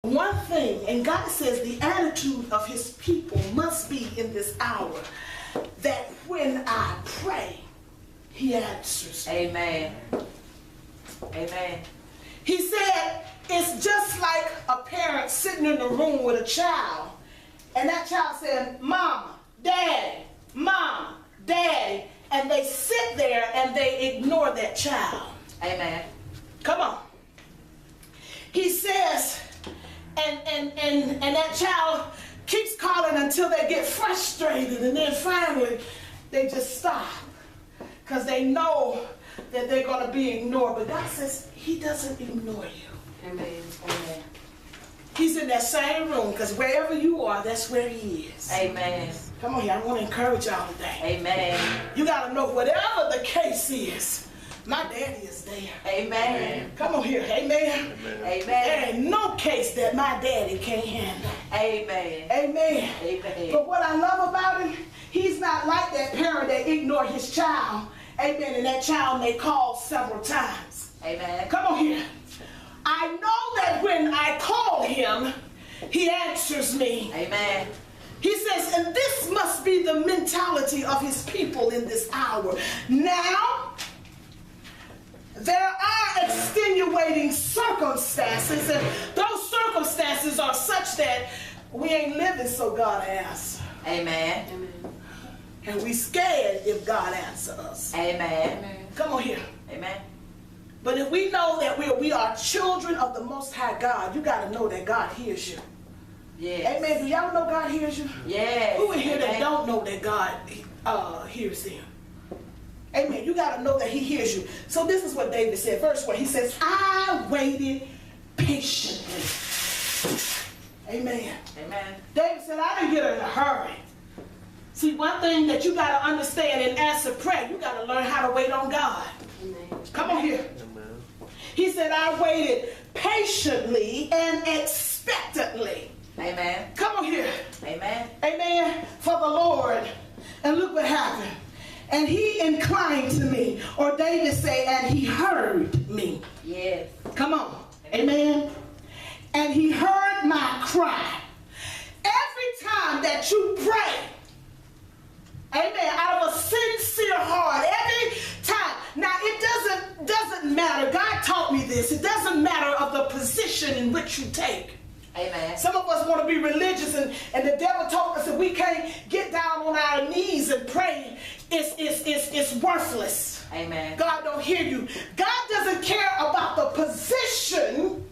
One thing, and God says the attitude of his people must be in this hour, that when I pray, he answers. Amen. Amen. He said it's just like a parent sitting in the room with a child, and that child said, Mama, Daddy, Mama, Daddy, and they sit there and they ignore that child. Amen. Come on. He says, and that child keeps calling until they get frustrated, and then finally they just stop because they know that they're going to be ignored. But God says he doesn't ignore you. Amen. Amen. He's in that same room, because wherever you are, that's where he is. Amen. Come on here, I want to encourage y'all today. Amen. You got to know whatever the case is, my daddy is there. Amen. Come on here, amen. Amen. There ain't no case that my daddy can't handle. Amen. Amen. Amen. But what I love about him, he's not like that parent that ignore his child. Amen. And that child may call several times. Amen. Come on here. I know that when I call him, he answers me. Amen. He says, and this must be the mentality of his people in this hour. Now, there are extenuating circumstances, and those circumstances are such that we ain't living so God answers. Amen. And we scared if God answers us. Amen. Come on here. Amen. But if we know that we are children of the Most High God, you got to know that God hears you. Yes. Amen. Do y'all know God hears you? Yes. Who in here Amen. that don't know that God hears them? Amen. You got to know that he hears you. So this is what David said. Verse 1, he says, I waited patiently. Amen. Amen. David said, I didn't get in a hurry. See, one thing that you got to understand in answer prayer, you got to learn how to wait on God. Amen. Come on here. Amen. He said, I waited patiently and expectantly. Amen. Come on here. Amen. Amen. For the Lord. And look what happened. And he inclined to me. Or David say, and he heard me. Yes. Come on. Amen. And he heard my cry. Every time that you pray, amen, out of a sincere heart, every time. Now, it doesn't matter. God taught me this. It doesn't matter of the position in which you take. Amen. Some of us want to be religious, and the devil told us that we can't get down on our knees and pray. It's worthless. Amen. God don't hear you. God doesn't care about the position,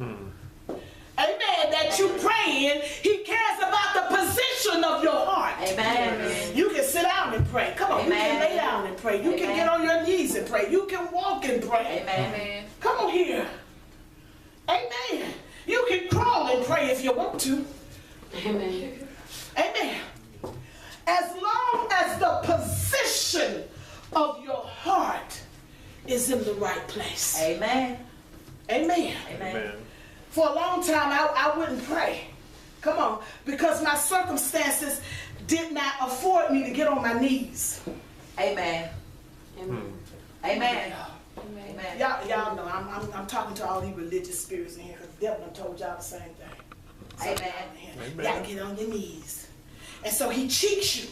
amen, that you pray in. He cares about the position of your heart. Amen. You can sit down and pray. Come on, Amen. you can lay down and pray. You can Amen. get on your knees and pray. You can walk and pray. Amen. Come on here. Amen. You can crawl and pray if you want to. Amen. Amen. As long as the position of your heart is in the right place. Amen. Amen. Amen. For a long time, I wouldn't pray. Come on. Because my circumstances did not afford me to get on my knees. Amen. Amen. Amen. Amen. Y'all know I'm talking to all these religious spirits in here, because the devil done told y'all the same thing. Amen. You gotta get on your knees. And so he cheats you,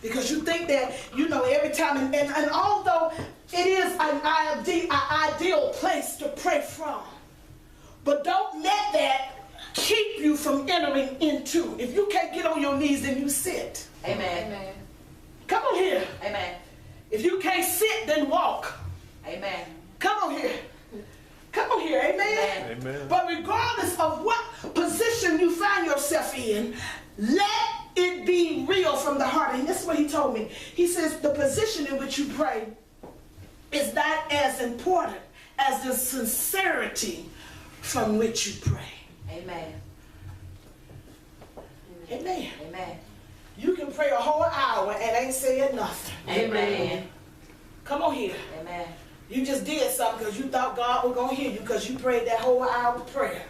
because you think that, you know, every time, and although it is an ideal place to pray from, but don't let that keep you from entering into. If you can't get on your knees, then you sit. Amen. Come on here. Amen. If you can't sit, then walk. Amen. Come on here. Come on here. Amen. Amen. But regardless of what position you find yourself in, let it be real from the heart. And this is what he told me. He says the position in which you pray is not as important as the sincerity from which you pray. Amen. Amen. Amen. You can pray a whole hour and ain't saying nothing. Amen. Come on here. Amen. You just did something because you thought God was going to hear you, because you prayed that whole hour of prayer.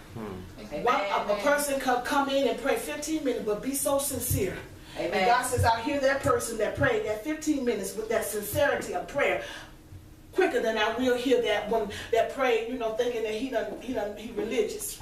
A person could come in and pray 15 minutes, but be so sincere. Amen. And God says, I hear that person that prayed that 15 minutes with that sincerity of prayer quicker than I will hear that one that prayed, you know, thinking that he religious.